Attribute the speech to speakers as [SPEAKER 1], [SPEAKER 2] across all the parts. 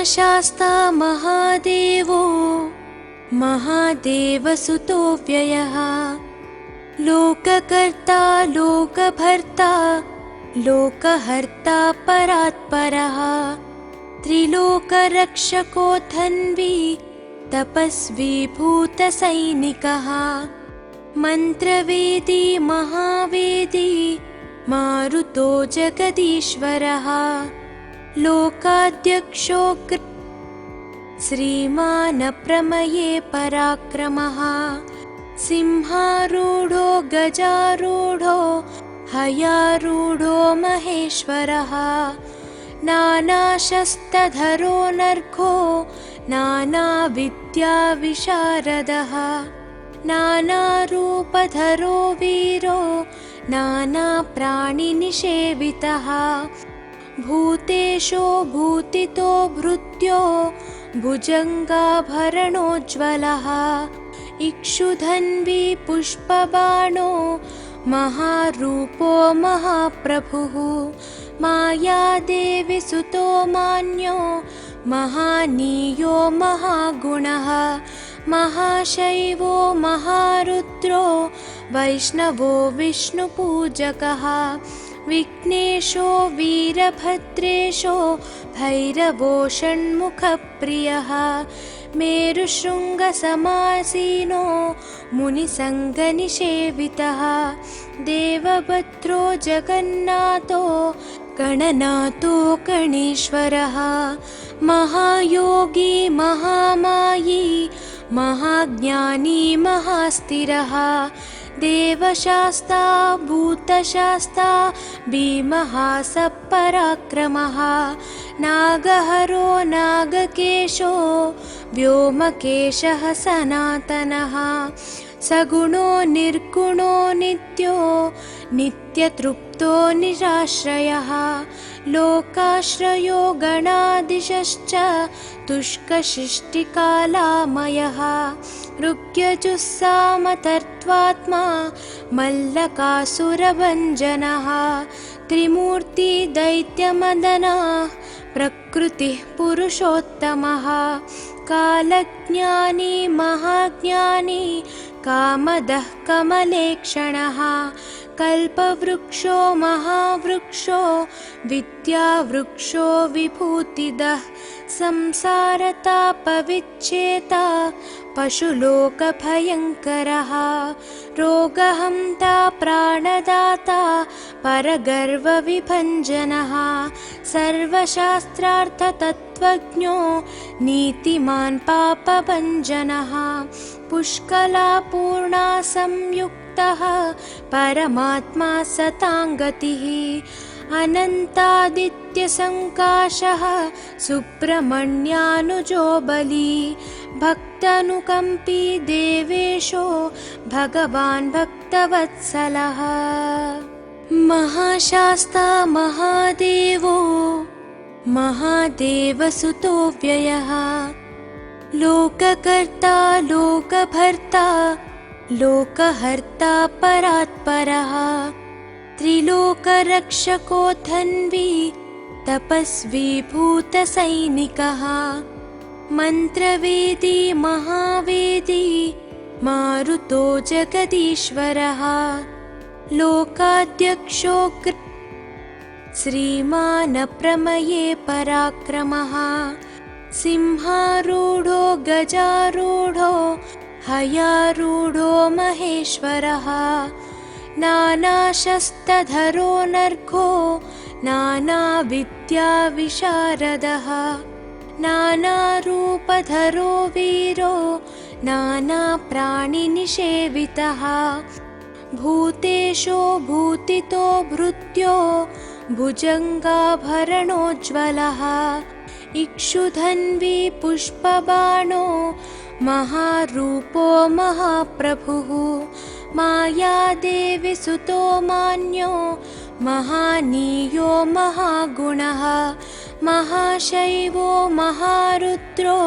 [SPEAKER 1] महाशास्ता महादेवो महादेवसुतो व्ययः लोककर्ता लोकभर्ता लोकहर्ता परात्परः त्रिलोकरक्षको धन्वी तपस्वी भूतसैनिकः मन्त्रवेदी महावेदी मारुतो जगदीश्वरः लोकाध्यक्षो श्रीमानप्रमये पराक्रमः सिंहारूढो गजारूढो हयारूढो महेश्वरः नानाशस्त्रधरो नर्घो नानाविद्याविशारदः नानारूपधरो वीरो नानाप्राणिनिषेवितः भूतेशो भूतितो भृत्यो भुजङ्गाभरणोज्ज्वलः इक्षुधन्वी पुष्पबाणो महारूपो महाप्रभुः मायादेवी सुतो मान्यो महानीयो महागुणः महाशैवो महारुद्रो वैष्णवो विष्णुपूजकः विघ्नेशो वीरभद्रेशो भैरवो षण्मुखप्रियः मेरुशृङ्गसमासीनो मुनिसङ्गनिषेवितः देवभद्रो जगन्नाथो गणनाथो गणेश्वरः महायोगी महामायी महाज्ञानी महास्थिरः देवशास्ता भूतशास्ता भीमः सपराक्रमः नागहरो नागकेशो व्योमकेशः सनातनः सगुणो निर्गुणो नित्यो नित्यतृप्तो निराश्रयः लोकाश्रयो गणाधीशश्च तुष्कशिष्टिकालामयः ऋग्यजुस्सामतर्त्वात्मा मल्लकासुरभञ्जनः त्रिमूर्ति दैत्यमदनः प्रकृतिः पुरुषोत्तमः कालज्ञानी महाज्ञानी कामदः कमलेक्षणः कल्पवृक्षो महावृक्षो विद्यावृक्षो विभूतिदः संसारतापविच्छेता पशुलोकभयङ्करः रोगहन्ता प्राणदाता परगर्वविभञ्जनः सर्वशास्त्रार्थतत्त्वज्ञो नीतिमान् पापभञ्जनः पुष्कलापूर्णा संयुक्तः परमात्मा सताङ्गतिः अनन्तादित्यसङ्काशः सुब्रह्मण्यानुजो बली भक्तानुकम्पी देवेशो भगवान् भक्तवत्सलः महाशास्ता महादेवो महादेवसुतो व्ययः लोककर्ता लोकभर्ता लोकहर्ता परात्परः त्रिलोकरक्षको धन्वी तपस्वी भूतसैनिकः मन्त्रवेदी महावेदी मारुतो जगदीश्वरः लोकाध्यक्षो श्रीमानप्रमये पराक्रमः सिंहारूढो गजारूढो हयारूढो महेश्वरः नानाशस्त्रधरो नर्घो नानाविद्याविशारदः नानारूपधरो वीरो नानाप्राणिनिषेवितः भूतेशो भूतितो भृत्यो भुजङ्गाभरणोज्ज्वलः इक्षुधन्वी पुष्पबाणो महारूपो महाप्रभुः मायादेवी सुतो मान्यो महानीयो महागुणः महाशैवो महारुद्रो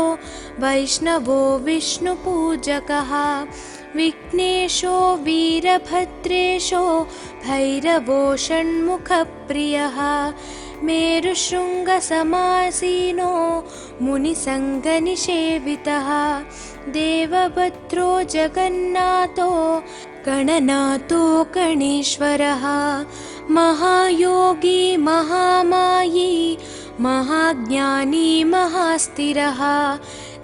[SPEAKER 1] वैष्णवो विष्णुपूजकः विघ्नेशो वीरभद्रेशो भैरवो षण्मुखप्रियः मेरुशृङ्गसमासीनो मुनिसङ्गनिषेवितः देवभद्रो जगन्नाथो गणनाथो गणेश्वरः महायोगी महामायी महाज्ञानी महास्थिरः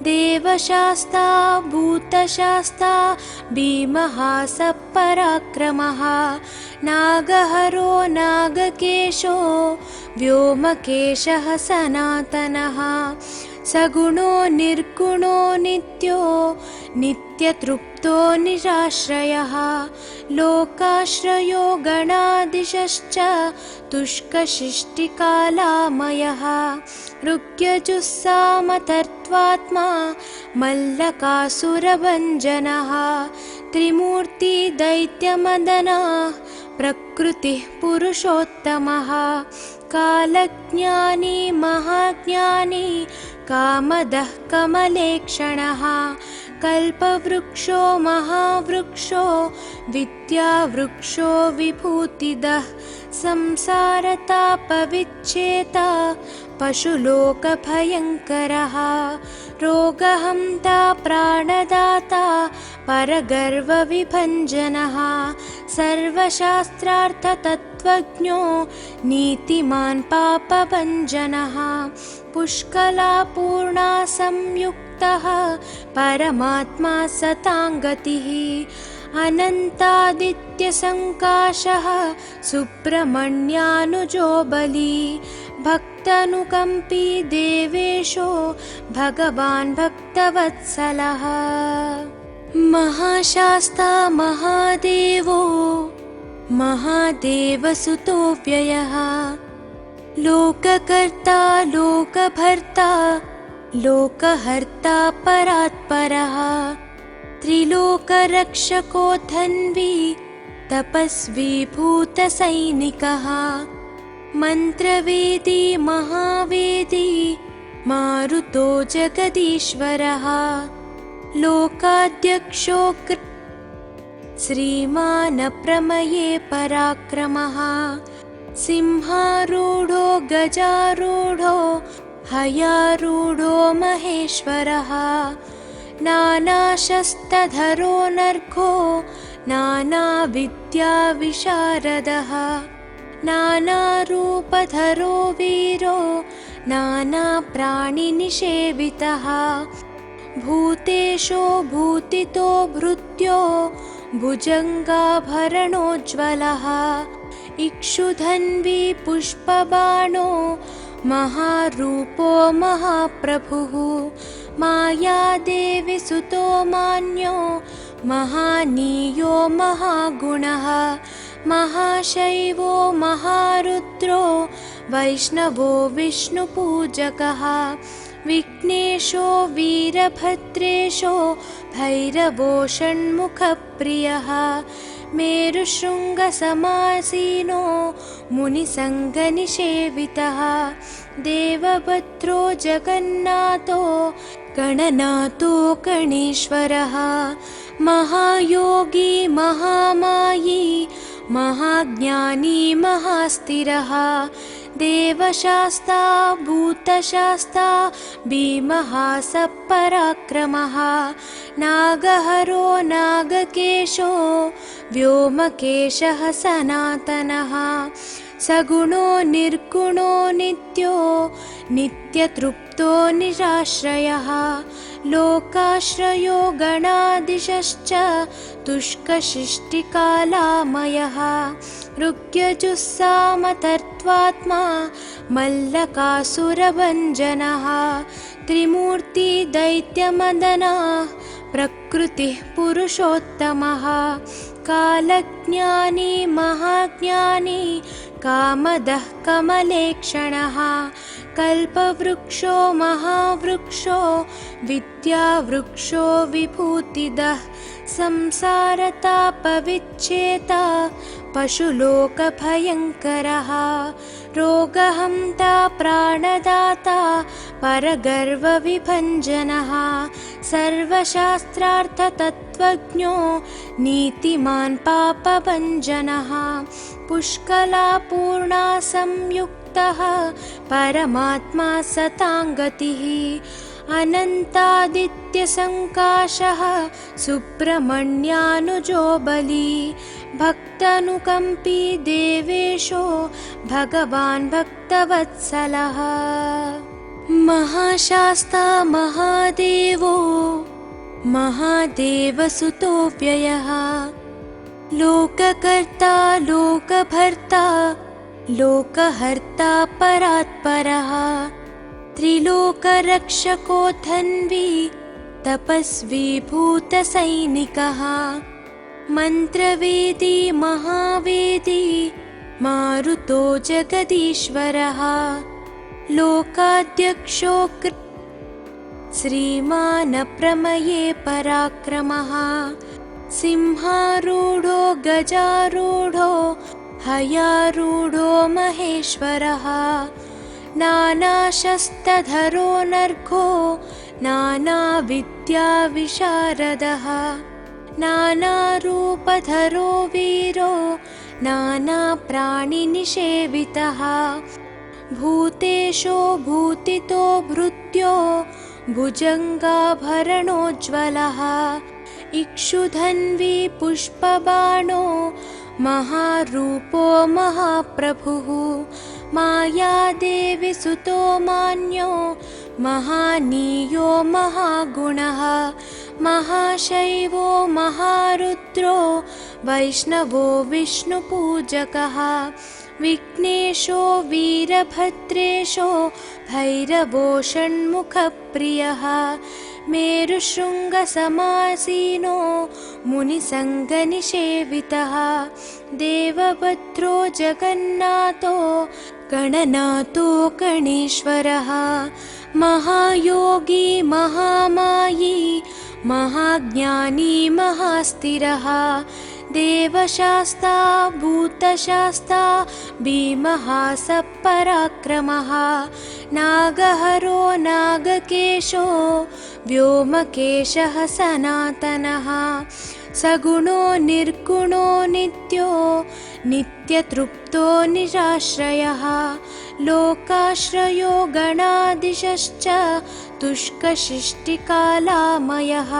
[SPEAKER 1] देवशास्ता भूतशास्ता भीमः सपराक्रमः नागहरो नागकेशो व्योमकेशः सनातनः सगुणो निर्गुणो नित्यो नित्यतृप्तो निराश्रयः लोकाश्रयो गणाधीशश्च तुष्कशिष्टिकालामयः ऋग्यजुस्सामतर्त्वात्मा मल्लकासुरभञ्जनः त्रिमूर्ति दैत्यमदनः प्रकृतिः पुरुषोत्तमः कालज्ञानी महाज्ञानी कामदः कमलेक्षणः कल्पवृक्षो महावृक्षो विद्यावृक्षो विभूतिदः संसारतापविच्छेता पशुलोकभयङ्करः रोगहन्ता प्राणदाता परगर्वविभञ्जनः सर्वशास्त्रार्थतत्त्वज्ञो नीतिमान् पापभञ्जनः पुष्कलापूर्णा संयुक्तः परमात्मा सताङ्गतिः अनन्तादित्यसङ्काशः सुब्रह्मण्यानुजो बली भक्तानुकम्पी देवेशो भगवान् भक्तवत्सलः महाशास्ता महादेवो महादेवसुतो व्ययः लोककर्ता लोकभर्ता लोकहर्ता परात्परः त्रिलोकरक्षको धन्वी तपस्वी भूतसैनिकः मन्त्रवेदी महावेदी मारुतो जगदीश्वरः लोकाध्यक्षो श्रीमान् प्रमये पराक्रमः सिंहारूढो गजारूढो हयारूढो महेश्वरः नानाशस्त्रधरो नर्घो नानाविद्याविशारदः नानारूपधरो वीरो नानाप्राणिनिषेवितः भूतेशो भूतितो भृत्यो भुजङ्गाभरणोज्ज्वलः इक्षुधन्वी पुष्पबाणो महारूपो महाप्रभुः मायादेवी सुतो मान्यो महानीयो महागुणः महाशैवो महारुद्रो वैष्णवो विष्णुपूजकः विघ्नेशो वीरभद्रेशो भैरवो षण्मुखप्रियः मेरुशृङ्गसमासीनो मुनिसङ्गनिषेवितः देवभद्रो जगन्नाथो गणनाथो गणेश्वरः महायोगी महामायी महाज्ञानी महास्थिरः देवशास्ता भूतशास्ता भीमः सपराक्रमः नागहरो नागकेशो व्योमकेशः सनातनः सगुणो निर्गुणो नित्यो नित्यतृप्तो निराश्रयः लोकाश्रयो गणाधीशश्च तुष्कशिष्टिकालामयः ऋग्यजुस्सामतर्त्वात्मा मल्लकासुरभञ्जनः त्रिमूर्ति दैत्यमदनः प्रकृतिः पुरुषोत्तमः कालज्ञानी महाज्ञानी कामदः कमलेक्षणः कल्पवृक्षो महावृक्षो विद्यावृक्षो विभूतिदः संसारतापविच्छेता पशुलोकभयङ्करः रोगहन्ता प्राणदाता परगर्वविभञ्जनः सर्वशास्त्रार्थतत्त्वज्ञो नीतिमान् पापभञ्जनः पुष्कलापूर्णा संयुक्तः संयुक्तः परमात्मा सताङ्गतिः अनन्तादित्यसङ्काशः सुब्रह्मण्यानुजो बली भक्तानुकम्पी देवेशो भगवान् भक्तवत्सलः महाशास्ता महादेवो महादेवसुतो व्ययः लोककर्ता लोकभर्ता लोकहर्ता परात्परः त्रिलोकरक्षको धन्वी तपस्वी भूतसैनिकः मन्त्रवेदी महावेदी मारुतो जगदीश्वरः लोकाध्यक्षो श्रीमान् प्रमये पराक्रमः सिंहारूढो गजारूढो हयारूढो महेश्वरः नानाशस्त्रधरो नर्घो नानाविद्याविशारदः नानारूपधरो वीरो नानाप्राणिनिषेवितः भूतेशो भूतितो भृत्यो भुजङ्गाभरणोज्ज्वलः इक्षुधन्वी पुष्पबाणो महारूपो महाप्रभुः मायादेवी सुतो मान्यो महानीयो महागुणः महाशैवो महारुद्रो वैष्णवो विष्णुपूजकः विघ्नेशो वीरभद्रेशो भैरवो षण्मुखप्रियः मेरुशृङ्गसमासीनो मुनिसङ्गनिषेवितः देवभद्रो जगन्नाथो गणनाथो गणेश्वरः महायोगी महामायी महाज्ञानी महास्थिरः देवशास्ता भूतशास्ता भीमः सपराक्रमः नागहरो नागकेशो व्योमकेशः सनातनः सगुणो निर्गुणो नित्यो नित्यतृप्तो निराश्रयः लोकाश्रयो गणाधीशश्च तुष्कशिष्टिकालामयः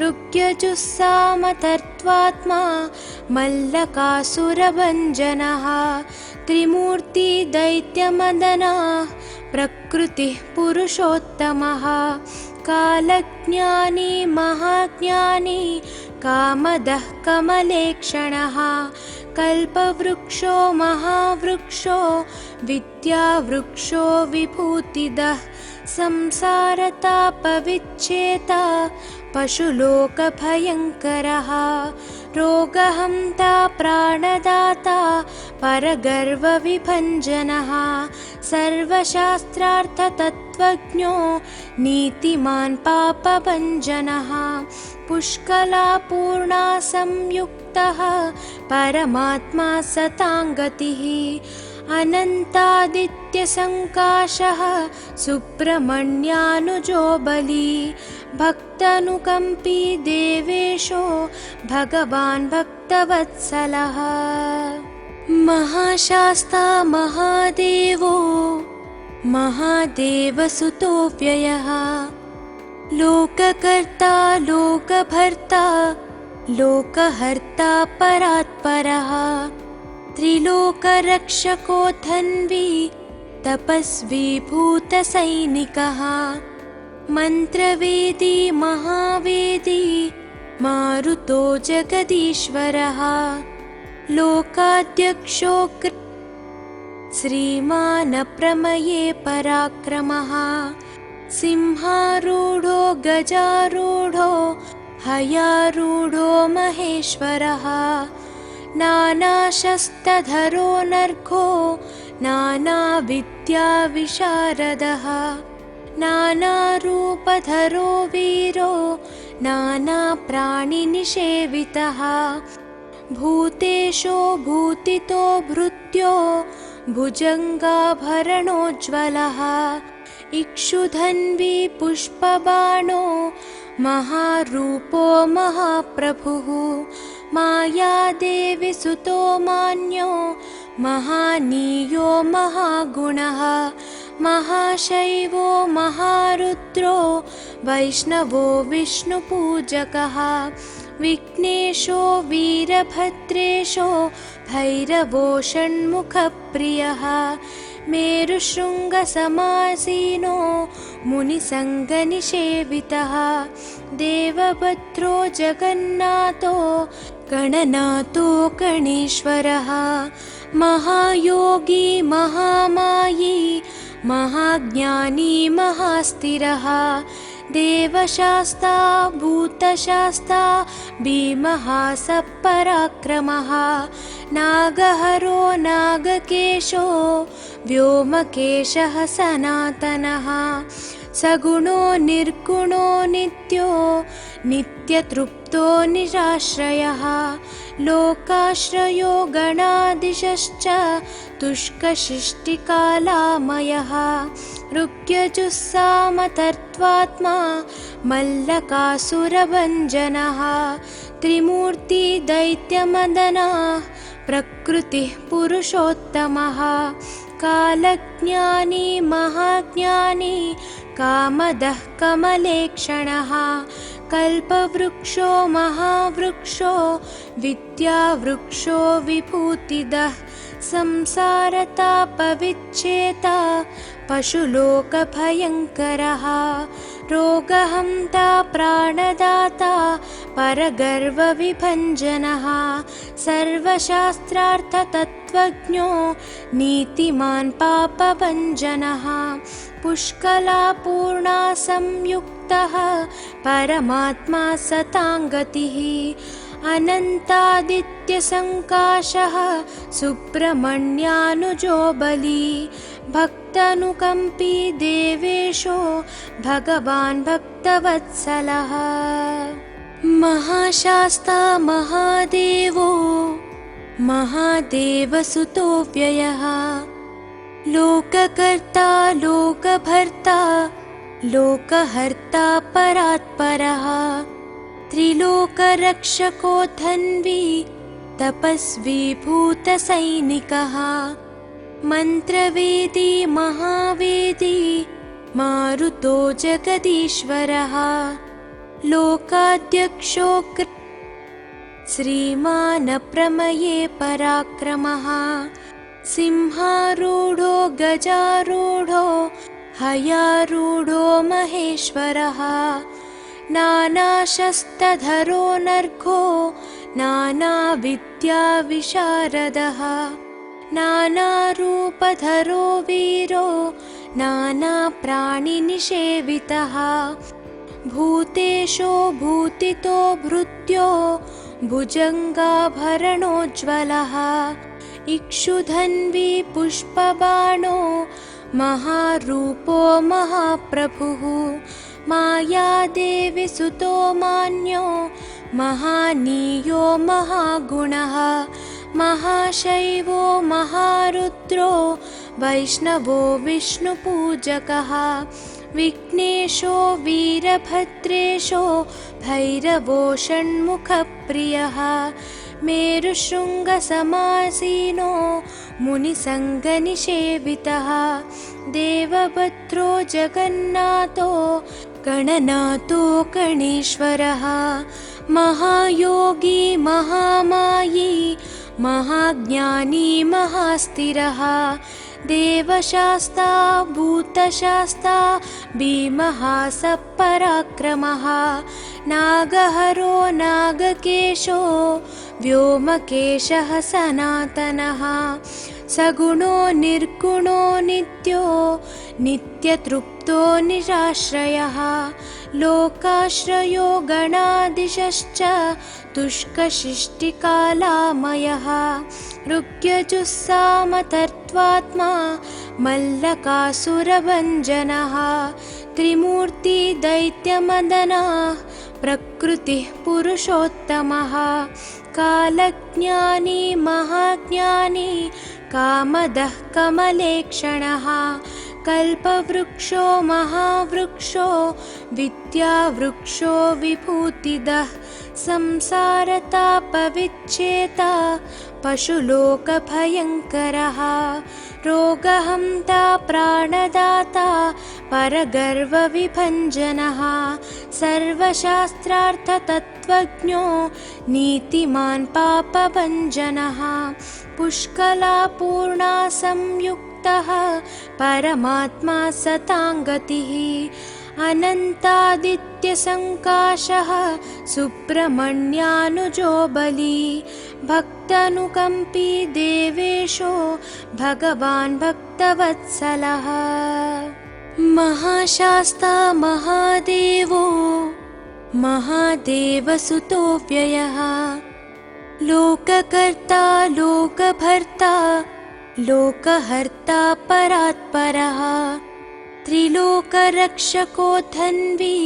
[SPEAKER 1] ऋग्यजुस्सामतर्त्वात्मा मल्लकासुरभञ्जनः त्रिमूर्ति दैत्यमदनः प्रकृतिः पुरुषोत्तमः कालज्ञानी महाज्ञानी कामदः कमलेक्षणः कल्पवृक्षो महावृक्षो विद्यावृक्षो विभूतिदः संसारतापविच्छेता पशुलोकभयङ्करः रोगहन्ता प्राणदाता परगर्वविभञ्जनः सर्वशास्त्रार्थतत्त्वज्ञो नीतिमान् पापभञ्जनः पुष्कलापूर्णा संयुक्तः परमात्मा सताङ्गतिः अनन्तादित्यसङ्काशः सुब्रह्मण्यानुजो बली भक्तानुकम्पी देवेशो भगवान् भक्तवत्सलः महाशास्ता महादेवो महादेवसुतो व्ययः लोककर्ता लोकभर्ता लोकहर्ता परात्परः त्रिलोकरक्षको धन्वी तपस्वी भूतसैनिकः मन्त्रवेदी महावेदी मारुतो जगदीश्वरः लोकाध्यक्षो श्रीमान् प्रमये पराक्रमः सिंहारूढो गजारूढो हयारूढो महेश्वरः नानाशस्त्रधरो नर्घो नानाविद्याविशारदः नानारूपधरो वीरो नानाप्राणिनिषेवितः भूतेशो भूतितो भृत्यो भुजङ्गाभरणोज्ज्वलः इक्षुधन्वी पुष्पबाणो महारूपो महाप्रभुः मायादेवी सुतो मान्यो महानीयो महागुणः महाशैवो महारुद्रो वैष्णवो विष्णुपूजकः विघ्नेशो वीरभद्रेशो भैरवो षण्मुखप्रियः मेरुशृङ्गसमासीनो मुनिसङ्गनिषेवितः देवभद्रो जगन्नाथो गणनाथो गणेश्वरः महायोगी महामायी महाज्ञानी महास्थिरः देवशास्ता भूतशास्ता भीमः सपराक्रमः नागहरो नागकेशो व्योमकेशः सनातनः सगुणो निर्गुणो नित्यो नित्यतृप्तो निराश्रयः लोकाश्रयो गणाधीशश्च तुष्कशिष्टिकालामयः ऋग्यजुस्सामतर्त्वात्मा मल्लकासुरभञ्जनः त्रिमूर्ति दैत्यमदनः प्रकृतिः पुरुषोत्तमः कालज्ञानी महाज्ञानी कामदः कमलेक्षणः कल्पवृक्षो महावृक्षो विद्यावृक्षो विभूतिदः संसारतापविच्छेता पशुलोकभयङ्करः रोगहन्ता प्राणदाता परगर्वविभञ्जनः सर्वशास्त्रार्थतत्त्वज्ञो नीतिमान् पापभञ्जनः पुष्कलापूर्णा संयुक्तः परमात्मा सताङ्गतिः अनन्तादित्यसङ्काशः सुब्रह्मण्यानुजो बली भक्तानुकम्पी देवेशो भगवान् भक्तवत्सलः महाशास्ता महादेवो महादेवसुतो व्ययः लोककर्ता लोकभर्ता लोकहर्ता परात्परः त्रिलोकरक्षको धन्वी तपस्वी भूतसैनिकः मन्त्रवेदी महावेदी मारुतो जगदीश्वरः लोकाध्यक्षो श्रीमानप्रमये पराक्रमः सिंहारूढो गजारूढो हयारूढो महेश्वरः नानाशस्त्रधरो नर्घो नानाविद्याविशारदः नानारूपधरो वीरो नानाप्राणिनिषेवितः भूतेशो भूतितो भृत्यो भुजङ्गाभरणोज्ज्वलः इक्षुधन्वी पुष्पबाणो महारूपो महाप्रभुः मायादेवी सुतो मान्यो महानीयो महागुणः महाशैवो महारुद्रो वैष्णवो विष्णुपूजकः विघ्नेशो वीरभद्रेशो भैरवो षण्मुखप्रियः मेरुशृङ्गसमासीनो मुनिसङ्गनिषेवितः देवभद्रो जगन्नाथो गणनाथो गणेश्वरः महायोगी महामायी महाज्ञानी महास्थिरः देवशास्ता भूतशास्ता भीमः सपराक्रमः नागहरो नागकेशो व्योमकेशः सनातनः सगुणो निर्गुणो नित्यो नित्यतृप्तो निराश्रयः लोकाश्रयो गणाधीशश्च तुष्कशिष्टिकालामयः ऋग्यजुस्सामतर्त्वात्मा मल्लकासुरभञ्जनः त्रिमूर्ति दैत्यमदनः प्रकृतिः पुरुषोत्तमः कालज्ञानी महाज्ञानी कामदः कमलेक्षणः कल्पवृक्षो महावृक्षो विद्यावृक्षो विभूतिदः संसारतापविच्छेता पशुलोकभयङ्करः रोगहन्ता प्राणदाता परगर्वविभञ्जनः सर्वशास्त्रार्थतत्त्वज्ञो नीतिमान् पापभञ्जनः पुष्कलापूर्णा संयुक्तः परमात्मा सताङ्गतिः अनन्तादित्यसङ्काशः सुब्रह्मण्यानुजो बली भक्तानुकम्पी देवेशो भगवान् भक्तवत्सलः महाशास्ता महादेवो महादेवसुतो व्ययः लोककर्ता लोकभर्ता लोकहर्ता परात्परः त्रिलोकरक्षको धन्वी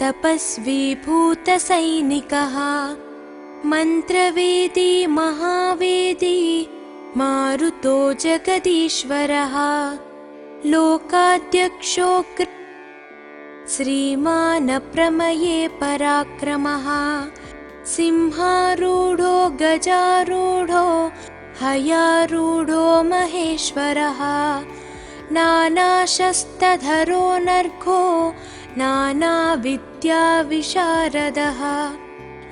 [SPEAKER 1] तपस्वी भूतसैनिकः मन्त्रवेदी महावेदी मारुतो जगदीश्वरः लोकाध्यक्षो श्रीमान् प्रमये पराक्रमः सिंहारूढो गजारूढो हयारूढो महेश्वरः नानाशस्त्रधरो नर्घो नानाविद्याविशारदः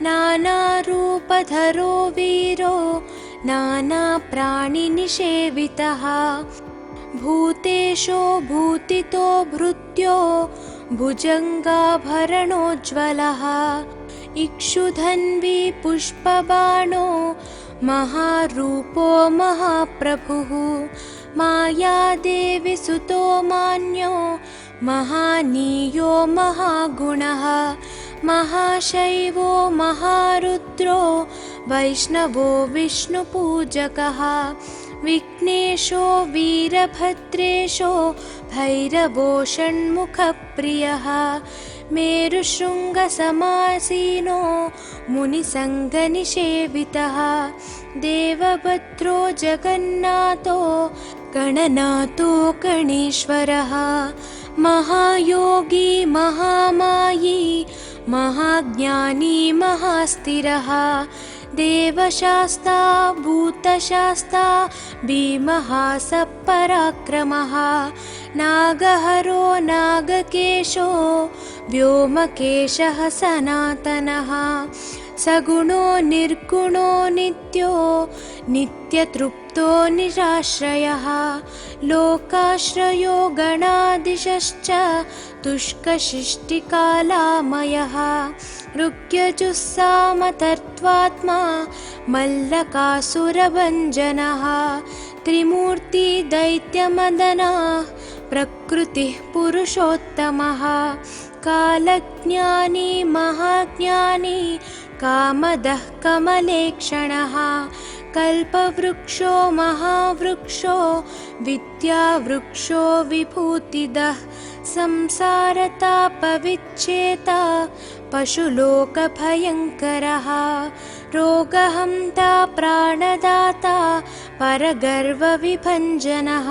[SPEAKER 1] नानारूपधरो वीरो नानाप्राणिनिषेवितः भूतेशो भूतितो भृत्यो भुजङ्गाभरणोज्ज्वलः इक्षुधन्वी पुष्पबाणो महारूपो महाप्रभुः मायादेवी सुतो मान्यो महानीयो महागुणः महाशैवो महारुद्रो वैष्णवो विष्णुपूजकः विघ्नेशो वीरभद्रेशो भैरवो षण्मुखप्रियः मेरुशृङ्गसमासीनो मुनिसङ्गनिषेवितः देवभद्रो जगन्नाथो गणनाथो गणेश्वरः महायोगी महामायी महाज्ञानी महास्थिरः देवशास्ता भूतशास्ता भीमः सपराक्रमः नागहरो नागकेशो व्योमकेशः सनातनः सगुणो निर्गुणो नित्यो नित्यतृप्तो निराश्रयः लोकाश्रयो गणाधीशश्च तुष्कशिष्टिकालामयः ऋग्यजुस्सामतर्त्वात्मा मल्लकासुरभञ्जनः त्रिमूर्ति दैत्यमदनः प्रकृतिः पुरुषोत्तमः कालज्ञानी महाज्ञानी कामदः कमलेक्षणः कल्पवृक्षो महावृक्षो विद्यावृक्षो विभूतिदः संसारतापविच्छेता पशुलोकभयङ्करः रोगहन्ता प्राणदाता परगर्वविभञ्जनः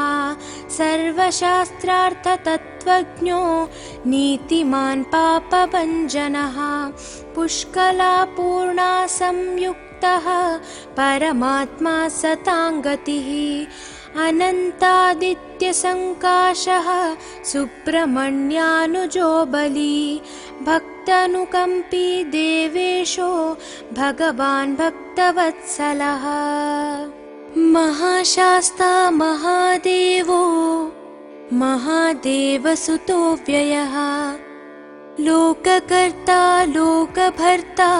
[SPEAKER 1] सर्वशास्त्रार्थतत्त्वज्ञो नीतिमान् पापभञ्जनः पुष्कलापूर्णा संयुक्तः परमात्मा सताङ्गतिः अनन्तादित्यसङ्काशः सुब्रह्मण्यानुजो बली भक्तानुकम्पी देवेशो भगवान् भक्तवत्सलः महाशास्ता महादेवो महादेवसुतो व्ययः लोककर्ता लोकभर्ता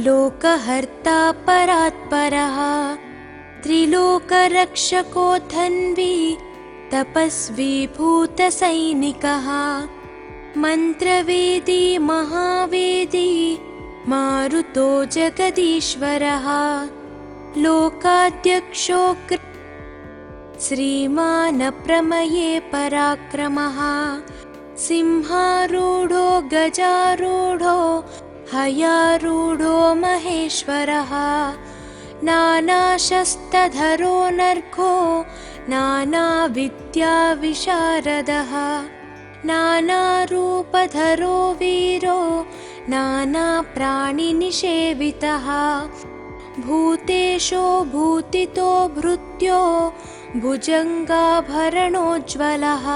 [SPEAKER 1] लोकहर्ता परात्परः त्रिलोकरक्षको धन्वी तपस्वी भूतसैनिकः मन्त्रवेदी महावेदी मारुतो जगदीश्वरः लोकाध्यक्षो श्रीमान् प्रमये पराक्रमः सिंहारूढो गजारूढो हयारूढो महेश्वरः नानाशस्त्रधरो नर्घो नानाविद्याविशारदः नानारूपधरो वीरो नानाप्राणिनिषेवितः भूतेशो भूतितो भृत्यो भुजङ्गाभरणोज्ज्वलः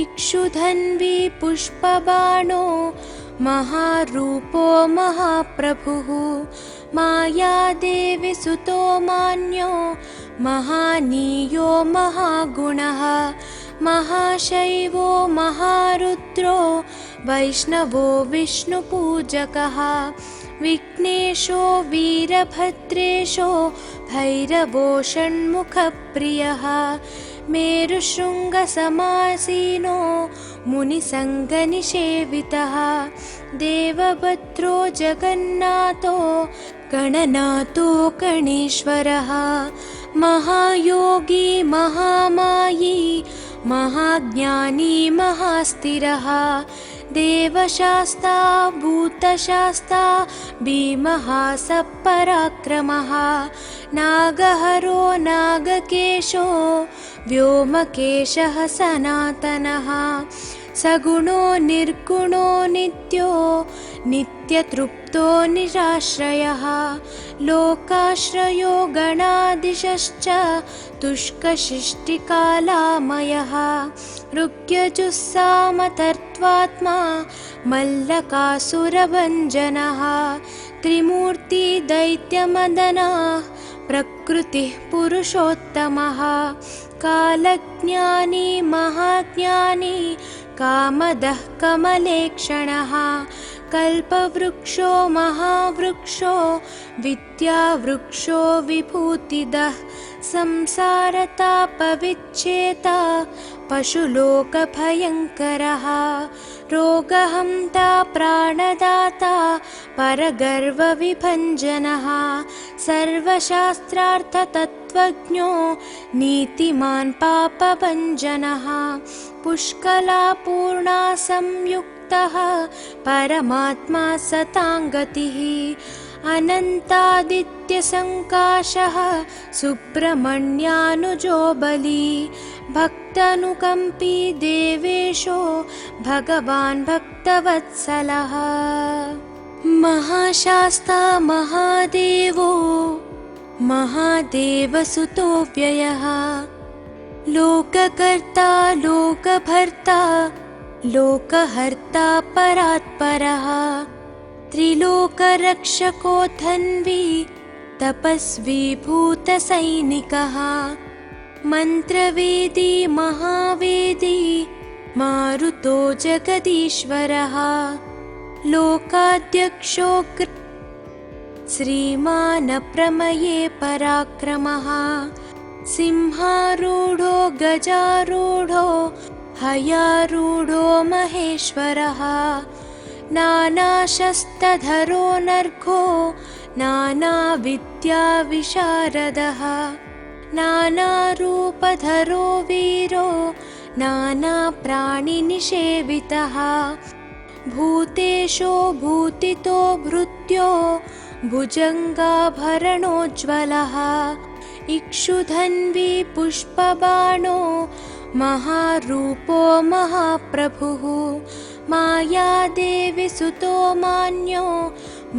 [SPEAKER 1] इक्षुधन्वी पुष्पबाणो महारूपो महाप्रभुः मायादेवी सुतो मान्यो महानीयो महागुणः महाशैवो महारुद्रो वैष्णवो विष्णुपूजकः विघ्नेशो वीरभद्रेशो भैरवो षण्मुखप्रियः मेरुशृङ्गसमासीनो मुनिसङ्गनिषेवितः देवभद्रो जगन्नाथो गणनाथो गणेश्वरः महायोगी महामायी महाज्ञानी महास्थिरः देवशास्ता भूतशास्ता भीमः सपराक्रमः नागहरो नागकेशो व्योमकेशः सनातनः सगुणो निर्गुणो नित्यो नित्यतृप्तो निराश्रयः लोकाश्रयो गणाधीशश्च तुष्कशिष्टिकालामयः ऋग्यजुस्सामतर्त्वात्मा मल्लकासुरभञ्जनः त्रिमूर्तिदैत्यमदनः प्रकृतिः पुरुषोत्तमः कालज्ञानी महाज्ञानी कामदः कमलेक्षणः कल्पवृक्षो महावृक्षो विद्यावृक्षो विभूतिदः संसारतापविच्छेता पशुलोकभयङ्करः रोगहन्ता प्राणदाता परगर्वविभञ्जनः सर्वशास्त्रार्थतत्त्वज्ञो नीतिमान् पापभञ्जनः पुष्कलापूर्णा संयुक्तः परमात्मा सताङ्गतिः अनन्तादित्यसङ्काशः सुब्रह्मण्यानुजो बली भक्तानुकम्पी देवेशो भगवान् भक्तवत्सलः महाशास्ता महादेवो महादेवसुतो व्ययः लोककर्ता लोकभर्ता लोकहर्ता परात्परः त्रिलोकरक्षको धन्वी तपस्वी भूतसैनिकः मन्त्रवेदी महावेदी मारुतो जगदीश्वरः लोकाध्यक्षो श्रीमान् प्रमये पराक्रमः सिंहारूढो गजारूढो हयारूढो महेश्वरः नानाशस्त्रधरो नर्घो नानाविद्याविशारदः नानारूपधरो वीरो नानाप्राणिनिषेवितः भूतेशो भूतितो भृत्यो भुजङ्गाभरणोज्ज्वलः इक्षुधन्वी पुष्पबाणो महारूपो महाप्रभुः मायादेवी सुतो मान्यो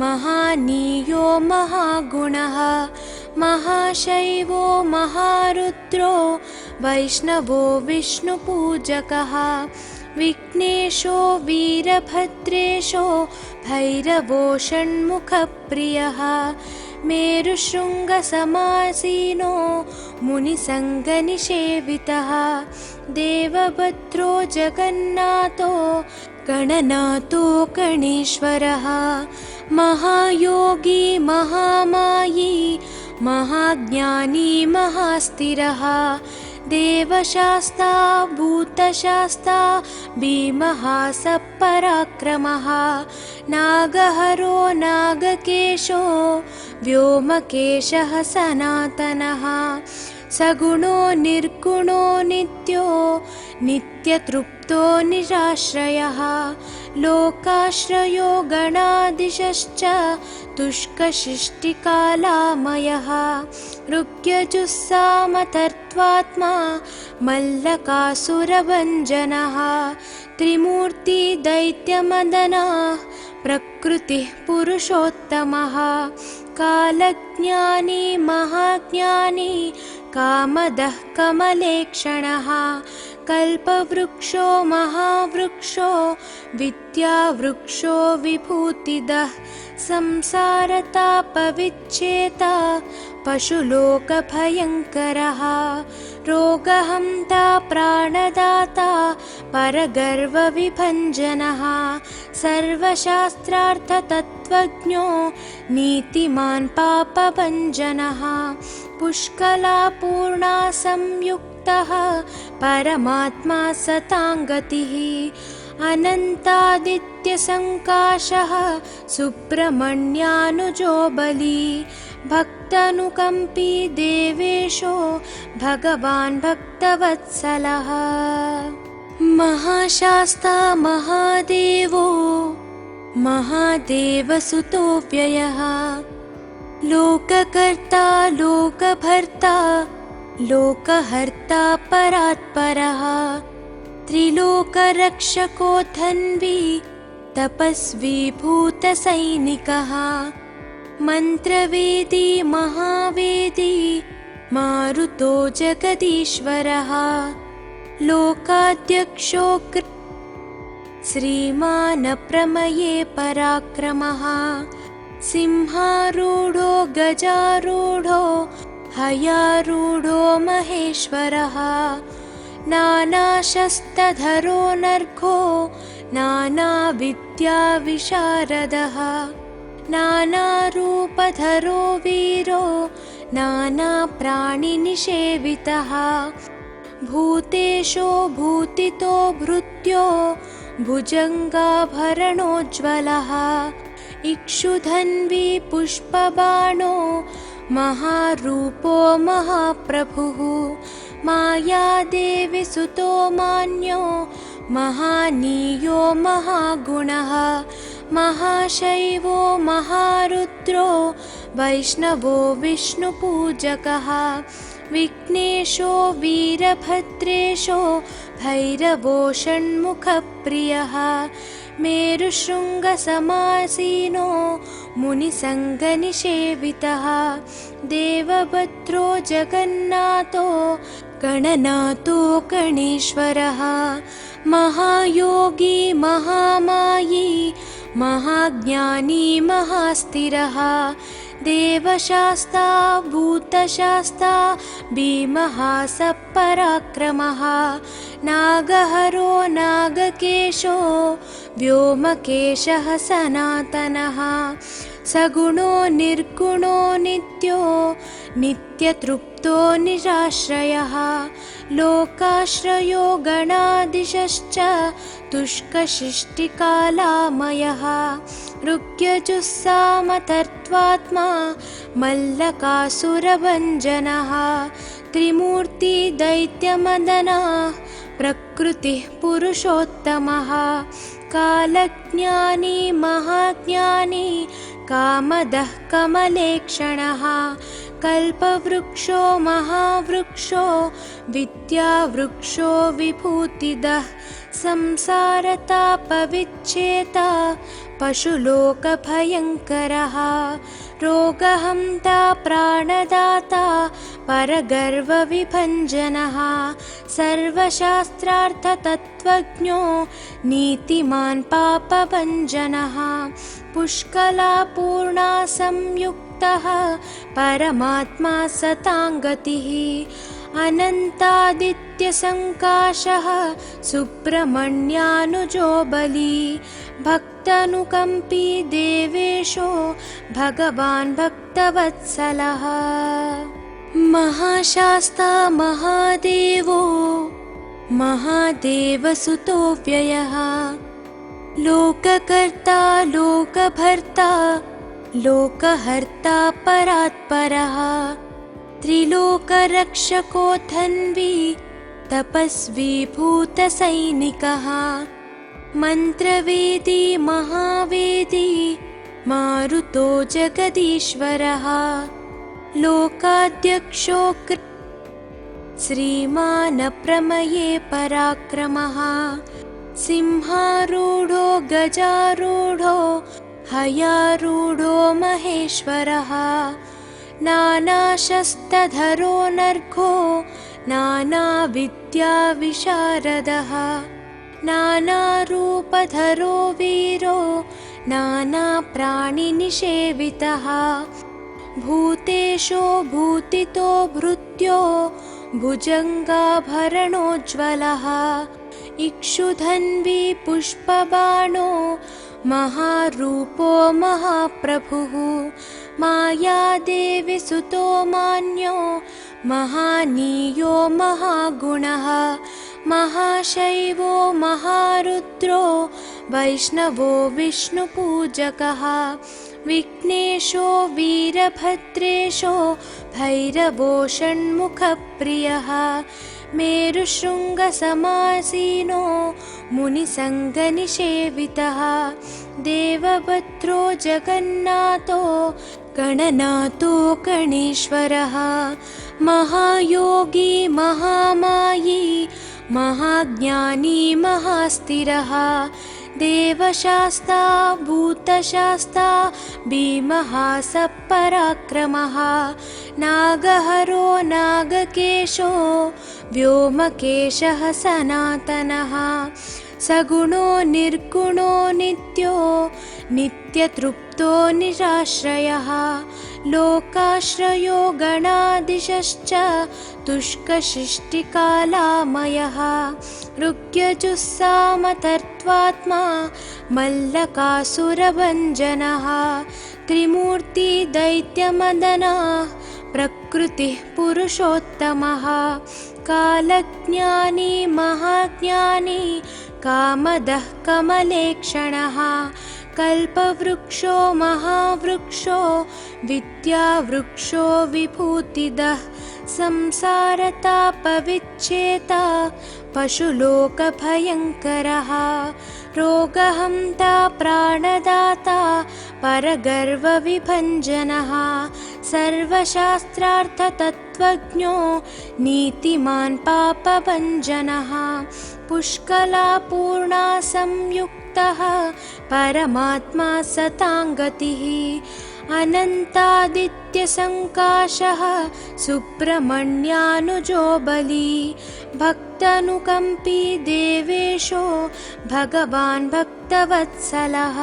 [SPEAKER 1] महानीयो महागुणः महाशैवो महारुद्रो वैष्णवो विष्णुपूजकः विघ्नेशो वीरभद्रेशो भैरवो षण्मुखप्रियः मेरुशृङ्गसमासीनो मुनिसङ्गनिषेवितः देवभद्रो जगन्नाथो गणनाथो गणेश्वरः महायोगी महामायी महाज्ञानी महास्थिरः देवशास्ता भूतशास्ता भीमः सपराक्रमः नागहरो नागकेशो व्योमकेशः सनातनः सगुणो निर्गुणो नित्यो नित्यतृप्तो निराश्रयः लोकाश्रयो गणाधीशश्च तुष्कशिष्टिकालामयः ऋग्यजुस्सामतर्त्वात्मा मल्लकासुरभञ्जनः त्रिमूर्तिदैत्यमदनः प्रकृतिः पुरुषोत्तमः कालज्ञानी महाज्ञानी कामदः कमलेक्षणः कल्पवृक्षो महावृक्षो विद्यावृक्षो विभूतिदः संसारतापविच्छेता पशुलोकभयङ्करः रोगहन्ता प्राणदाता परगर्वविभञ्जनः सर्वशास्त्रार्थतत्त्वज्ञो नीतिमान् पापभञ्जनः पुष्कलापूर्णा संयुक्तः परमात्मा सताङ्गतिः अनन्तादित्यसङ्काशः सुब्रह्मण्यानुजो बली भक्तानुकम्पी देवेशो भगवान् भक्तवत्सलः महाशास्ता महादेवो महादेवसुतो व्ययः लोककर्ता लोकभर्ता लोकहर्ता परात्परः त्रिलोकरक्षको धन्वी तपस्वी भूतसैनिकः मन्त्रवेदी महावेदी मारुतो जगदीश्वरः लोकाध्यक्षो श्रीमान् प्रमये पराक्रमः सिंहारूढो गजारूढो हयारूढो महेश्वरः नानाशस्त्रधरो नर्घो नानाविद्याविशारदः नानारूपधरो वीरो नानाप्राणिनिषेवितः भूतेशो भूतितो भृत्यो भुजङ्गाभरणोज्ज्वलः इक्षुधन्वी पुष्पबाणो महारूपो महाप्रभुः मायादेवी सुतो मान्यो महानीयो महागुणः महाशैवो महारुद्रो वैष्णवो विष्णुपूजकः विघ्नेशो वीरभद्रेशो भैरवो षण्मुखप्रियः मेरुशृङ्गसमासीनो मुनिसङ्गनिषेवितः देवभद्रो जगन्नाथो गणनाथो गणेश्वरः महायोगी महामायी महाज्ञानी महास्थिरः देवशास्ता भूतशास्ता भीमः सपराक्रमः नागहरो नागकेशो व्योमकेशः सनातनः सगुणो निर्गुणो नित्यो नित्यतृप्तो निराश्रयः लोकाश्रयो गणाधीशश्च तुष्कशिष्टिकालामयः ऋग्यजुस्सामतर्त्वात्मा मल्लकासुरभञ्जनः त्रिमूर्ति दैत्यमदनः प्रकृतिः पुरुषोत्तमः कालज्ञानी महाज्ञानी कामदः कमलेक्षणः कल्पवृक्षो महावृक्षो विद्यावृक्षो विभूतिदः संसारतापविच्छेता पशुलोकभयङ्करः रोगहन्ता प्राणदाता परगर्वविभञ्जनः सर्वशास्त्रार्थतत्त्वज्ञो नीतिमान् पापभञ्जनः पुष्कलापूर्णा संयुक्तः परमात्मा सताङ्गतिः अनन्तादित्यसङ्काशः सुब्रह्मण्यानुजो बली भक्तानुकम्पी देवेशो भगवान् भक्तवत्सलः महाशास्ता महादेवो महादेवसुतो व्ययः लोककर्ता लोकभर्ता लोकहर्ता परात्परः त्रिलोकरक्षको धन्वी तपस्वी भूतसैनिकः मन्त्रवेदी महावेदी मारुतो जगदीश्वरः लोकाध्यक्षो श्रीमान् प्रमये पराक्रमः सिंहारूढो गजारूढो हयारूढो महेश्वरः नानाशस्त्रधरो नर्घो नानाविद्याविशारदः नानारूपधरो वीरो नानाप्राणिनिषेवितः भूतेशो भूतितो भृत्यो भुजङ्गाभरणोज्ज्वलः इक्षुधन्वी पुष्पबाणो महारूपो महाप्रभुः मायादेवी सुतो मान्यो महानीयो महागुणः महाशैवो महारुद्रो वैष्णवो विष्णुपूजकः विघ्नेशो वीरभद्रेशो भैरवो षण्मुखप्रियः मेरुशृङ्गसमासीनो मुनिसङ्गनिषेवितः देवभद्रो जगन्नाथो गणनाथो गणेश्वरः महायोगी महामायी महाज्ञानी महास्थिरः देवशास्ता भूतशास्ता भीमः सपराक्रमः नागहरो नागकेशो व्योमकेशः सनातनः सगुणो निर्गुणो नित्यो नित्यतृप्तो निराश्रयः लोकाश्रयो गणाधीशश्च तुष्कशिष्टिकालामयः ऋग्यजुस्सामतर्त्वात्मा मल्लकासुरभञ्जनः त्रिमूर्ति दैत्यमदनः प्रकृतिः पुरुषोत्तमः कालज्ञानी महाज्ञानी कामदः कमलेक्षणः कल्पवृक्षो महावृक्षो विद्यावृक्षो विभूतिदः संसारतापविच्छेता पशुलोकभयङ्करः रोगहन्ता प्राणदाता परगर्वविभञ्जनः सर्वशास्त्रार्थतत्त्वज्ञो नीतिमान् पापभञ्जनः पुष्कलापूर्णा संयुक्तः परमात्मा सताङ्गतिः अनन्तादित्यसङ्काशः सुब्रह्मण्यानुजो बली भक्तानुकम्पी देवेशो भगवान् भक्तवत्सलः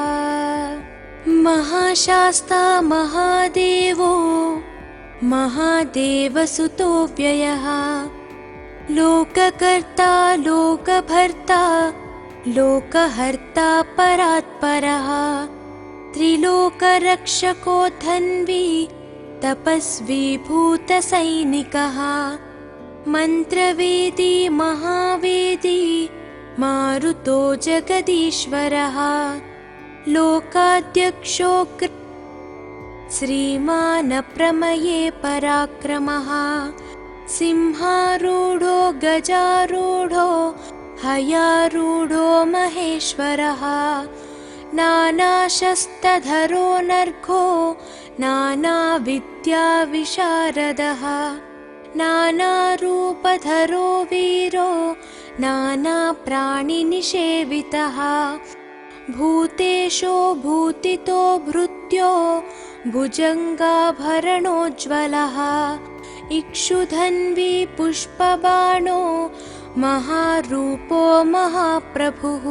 [SPEAKER 1] महाशास्ता महादेवो महादेवसुतो व्ययः लोककर्ता लोकभर्ता लोकहर्ता परात्परः त्रिलोकरक्षको धन्वी तपस्वी भूतसैनिकः मन्त्रवेदी महावेदी मारुतो जगदीश्वरः लोकाध्यक्षो श्रीमानप्रमये पराक्रमः सिंहारूढो गजारूढो हयारूढो महेश्वरः नानाशस्त्रधरो नर्घो नानाविद्याविशारदः नानारूपधरो वीरो नानाप्राणिनिषेवितः भूतेशो भूतितो भृत्यो भुजङ्गाभरणोज्ज्वलः इक्षुधन्वी पुष्पबाणो महारूपो महाप्रभुः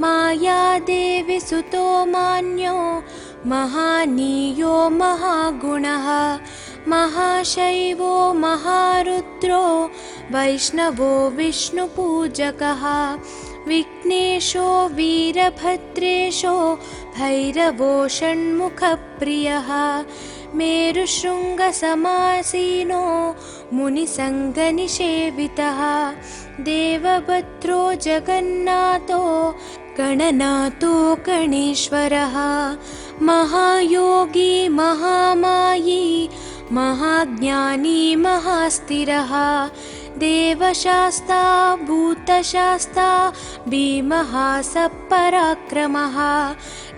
[SPEAKER 1] मायादेवी सुतो मान्यो महानीयो महागुणः महाशैवो महारुद्रो वैष्णवो विष्णुपूजकः विघ्नेशो वीरभद्रेशो भैरवो षण्मुखप्रियः मेरुशृङ्गसमासीनो मुनिसङ्गनिषेवितः देवभद्रो जगन्नाथो गणनाथो गणेश्वरः महायोगी महामायी महाज्ञानी महास्थिरः देवशास्ता भूतशास्ता भीमः सपराक्रमः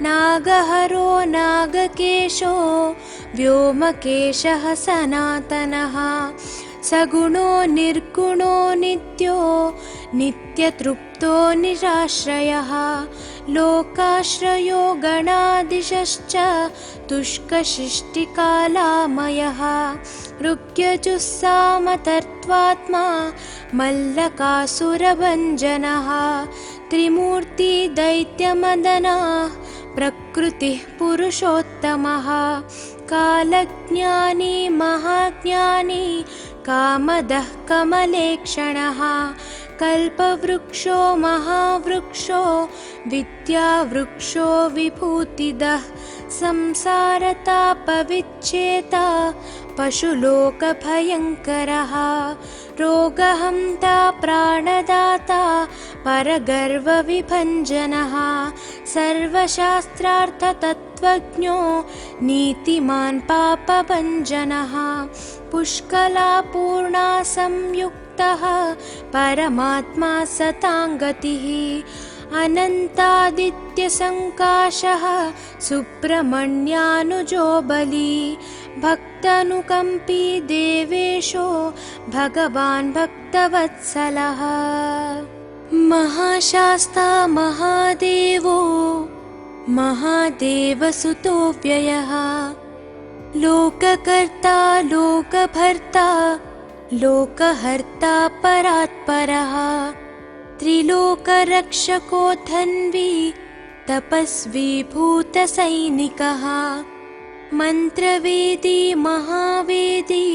[SPEAKER 1] नागहरो नागकेशो व्योमकेशः सनातनः सगुणो निर्गुणो नित्यो नित्यतृप्तो निराश्रयः लोकाश्रयो गणादिशश्च तुष्कशिष्टिकालामयः ऋग्यजुस्सामतर्त्वात्मा मल्लकासुरभञ्जनः त्रिमूर्ति दैत्यमदनः प्रकृतिः पुरुषोत्तमः कालज्ञानी महाज्ञानी कामदः कमलेक्षणः कल्पवृक्षो महावृक्षो विद्यावृक्षो विभूतिदः संसारतापविच्छेता पशुलोकभयङ्करः रोगहन्ता प्राणदाता परगर्वविभञ्जनः सर्वशास्त्रार्थतत्त्वज्ञो नीतिमान् पापभञ्जनः पुष्कलापूर्णा संयुक्तः परमात्मा सताङ्गतिः अनन्तादित्यसङ्काशः सुब्रह्मण्यानुजो बली भक्तानुकम्पी देवेशो भगवान् भक्तवत्सलः महाशास्ता महादेवो महादेवसुतो व्ययः लोककर्ता लोकभर्ता लोकहर्ता परात्परः त्रिलोकरक्षको धन्वी तपस्वी भूतसैनिकः मन्त्रवेदी महावेदी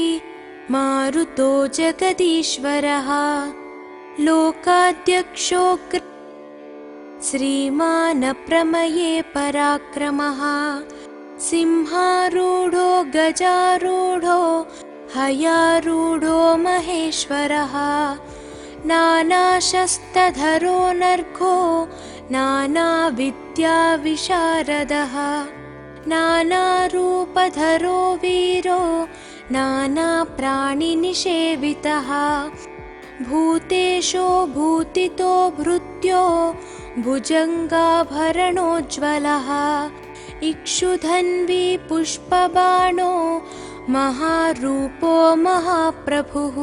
[SPEAKER 1] मारुतो जगदीश्वरः लोकाध्यक्षो श्रीमान् प्रमये पराक्रमः सिंहारूढो गजारूढो हयारूढो महेश्वरः नानाशस्त्रधरो नर्घो नानाविद्याविशारदः नानारूपधरो वीरो नानाप्राणिनिषेवितः भूतेशो भूतितो भृत्यो भुजङ्गाभरणोज्ज्वलः इक्षुधन्वी पुष्पबाणो महारूपो महाप्रभुः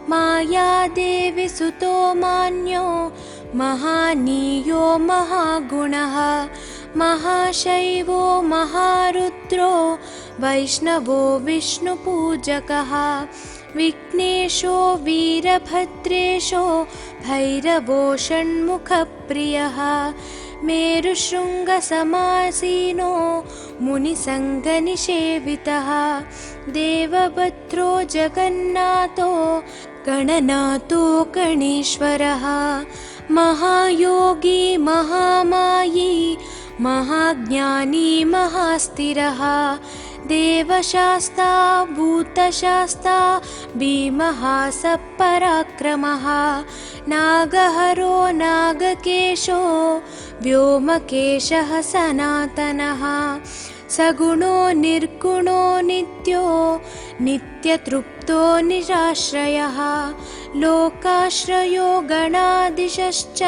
[SPEAKER 1] मायादेवी सुतो मान्यो महानीयो महागुणः महाशैवो महारुद्रो वैष्णवो विष्णुपूजकः विघ्नेशो वीरभद्रेशो भैरवो षण्मुखप्रियः मेरुशृङ्गसमासीनो मुनिसङ्गनिषेवितः देवभद्रो जगन्नाथो गणनाथो गणेश्वरः महायोगी महामायी महाज्ञानी महास्थिरः देवशास्ता भूतशास्ता भीमः सपराक्रमः नागहरो नागकेशो व्योमकेशः सनातनः सगुणो निर्गुणो नित्यो नित्यतृप्तो निराश्रयः लोकाश्रयो गणादिशश्च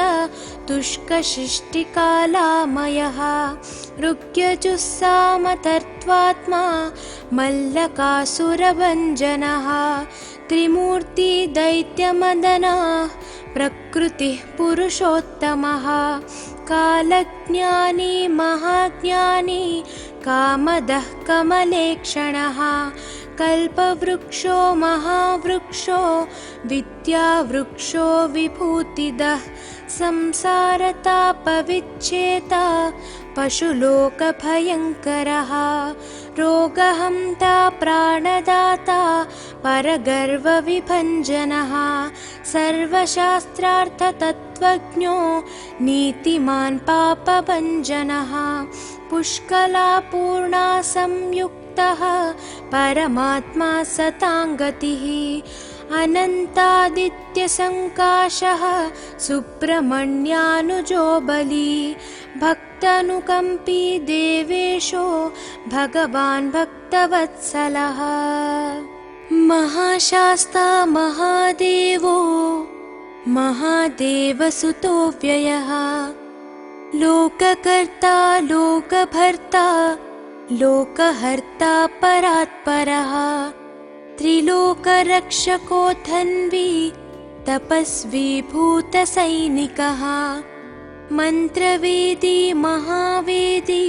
[SPEAKER 1] तुष्कशिष्टिकालामयः ऋग्यजुस्सामतर्त्वात्मा मल्लकासुरभञ्जनः त्रिमूर्ति दैत्यमदनः प्रकृतिः पुरुषोत्तमः कालज्ञानी महाज्ञानी कामदः कमलेक्षणः कल्पवृक्षो महावृक्षो विद्यावृक्षो विभूतिदः संसारतापविच्छेता पशुलोकभयङ्करः रोगहन्ता प्राणदाता परगर्वविभञ्जनः सर्वशास्त्रार्थतत्त्वज्ञो नीतिमान् पापभञ्जनः पुष्कलापूर्णा संयुक्तः परमात्मा सताङ्गतिः अनन्तादित्यसङ्काशः सुब्रह्मण्यानुजो बली भक्तानुकम्पी देवेशो भगवान् भक्तवत्सलः महाशास्ता महादेवो महादेवसुतो व्ययः लोककर्ता लोकभर्ता लोकहर्ता परात्परः त्रिलोकरक्षको धन्वी तपस्वी भूतसैनिकः मन्त्रवेदी महावेदी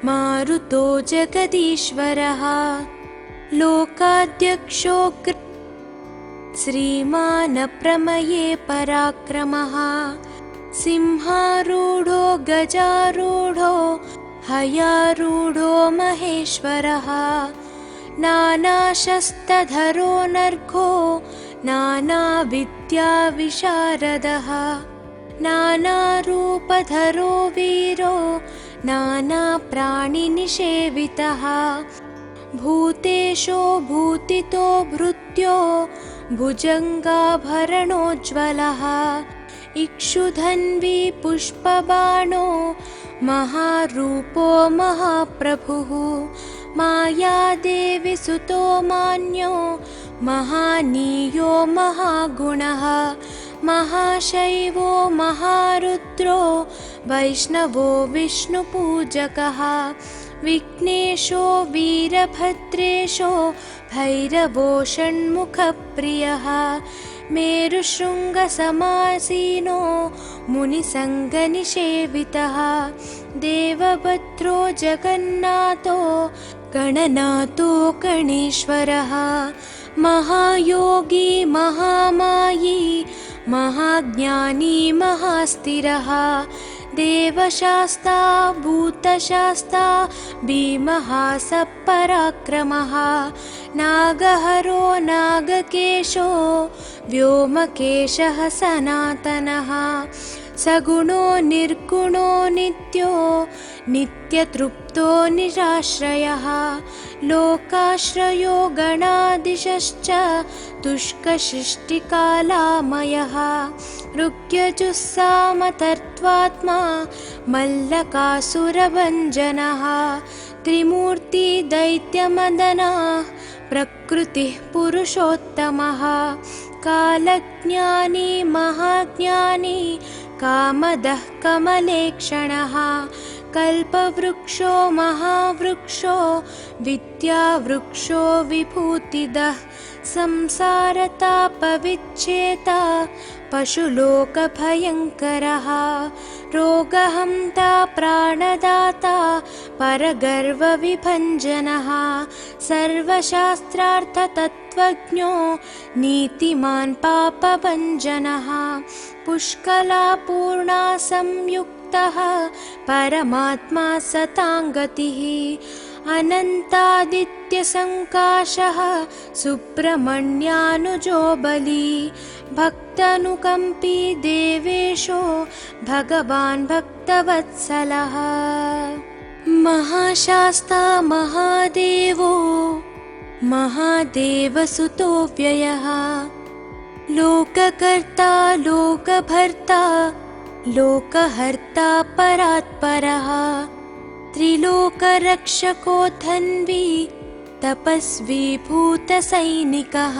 [SPEAKER 1] मारुतो जगदीश्वरः लोकाध्यक्षो श्रीमान् प्रमये पराक्रमः सिंहारूढो गजारूढो हयारूढो महेश्वरः नानाशस्त्रधरो नर्घो नानाविद्याविशारदः नानारूपधरो वीरो नानाप्राणिनिषेवितः भूतेशो भूतितो भृत्यो भुजङ्गाभरणोज्ज्वलः इक्षुधन्वी पुष्पबाणो महारूपो महाप्रभुः मायादेवी सुतो मान्यो महानीयो महागुणः महाशैवो महारुद्रो वैष्णवो विष्णुपूजकः विघ्नेशो वीरभद्रेशो भैरवो षण्मुखप्रियः मेरुशृङ्गसमासीनो मुनिसङ्गनिषेवितः देवभद्रो जगन्नाथो गणनाथो गणेश्वरः महायोगी महामायी महाज्ञानी महास्थिरः देवशास्ता भूतशास्ता भीमः सपराक्रमः नागहरो नागकेशो व्योमकेशः सनातनः सगुणो निर्गुणो नित्यो नित्यतृप्तो निराश्रयः लोकाश्रयो गणाधीशश्च तुष्कसृष्टिकालामयः ऋग्यजुस्सामतर्त्वात्मा मल्लकासुरभञ्जनः त्रिमूर्ति दैत्यमदनः प्रकृतिः पुरुषोत्तमः कालज्ञानी महाज्ञानी कामदः कमलेक्षणः कल्पवृक्षो महावृक्षो विद्यावृक्षो विभूतिदः संसारतापविच्छेता पशुलोकभयङ्करः रोगहन्ता प्राणदाता परगर्वविभञ्जनः सर्वशास्त्रार्थतत्त्वज्ञो नीतिमान् पापभञ्जनः पुष्कलापूर्णा संयुक्तः परमात्मा सताङ्गतिः अनन्तादित्यसङ्काशः सुब्रह्मण्यानुजो बली भक्तानुकम्पी देवेशो भगवान् भक्तवत्सलः महाशास्ता महादेवो महादेवसुतो व्ययः लोककर्ता लोकभर्ता लोकहर्ता परात्परः त्रिलोकरक्षको धन्वी तपस्वी भूतसैनिकः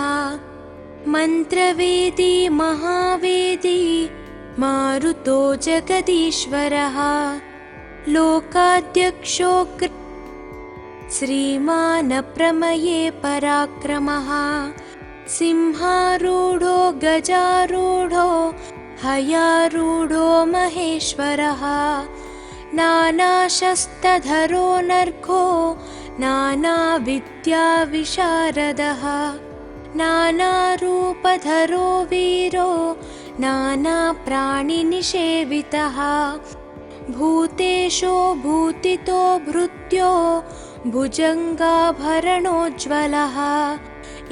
[SPEAKER 1] मन्त्रवेदी महावेदी मारुतो जगदीश्वरः लोकाध्यक्षो श्रीमान् प्रमये पराक्रमः सिंहारूढो गजारूढो हयारूढो महेश्वरः नानाशस्त्रधरो नर्घो नानाविद्याविशारदः नानारूपधरो वीरो नानाप्राणिनिषेवितः भूतेशो भूतितो भृत्यो भुजङ्गाभरणोज्ज्वलः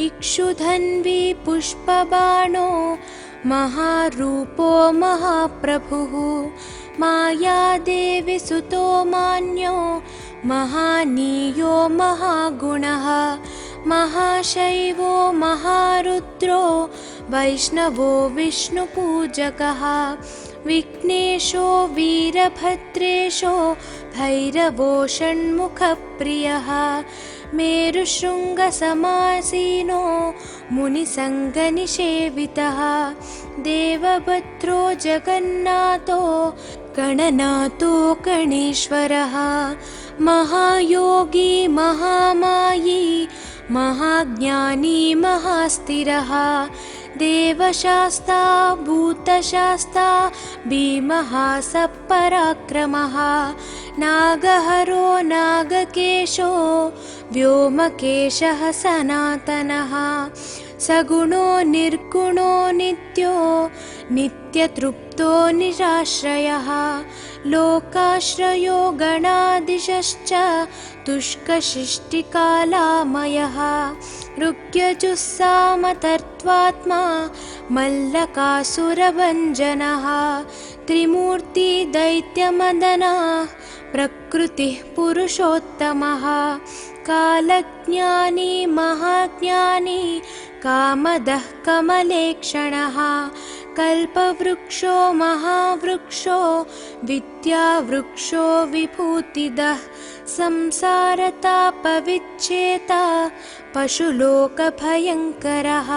[SPEAKER 1] इक्षुधन्वी पुष्पबाणो महारूपो महाप्रभुः मायादेवी सुतो मान्यो महानीयो महागुणः महाशैवो महारुद्रो वैष्णवो विष्णुपूजकः विघ्नेशो वीरभद्रेशो भैरवो षण्मुखप्रियः मेरुशृङ्गसमासीनो मुनिसङ्गनिषेवितः देवभद्रो जगन्नाथो गणनाथो गणेश्वरः महायोगी महामायी महाज्ञानी महास्थिरः देवशास्ता भूतशास्ता भीमः सपराक्रमः नागहरो नागकेशो व्योमकेशः सनातनः सगुणो निर्गुणो नित्यो नित्यतृप्तो निराश्रयः लोकाश्रयो गणादिशश्च तुष्कशिष्टिकालामयः ऋग्यजुस्सामतर्त्वात्मा मल्लकासुरभञ्जनः त्रिमूर्तिदैत्यमदनः प्रकृतिः पुरुषोत्तमः कालज्ञानी महाज्ञानी कामदः कमलेक्षणः कल्पवृक्षो महावृक्षो विद्यावृक्षो विभूतिदः संसारतापविच्छेता पशुलोकभयङ्करः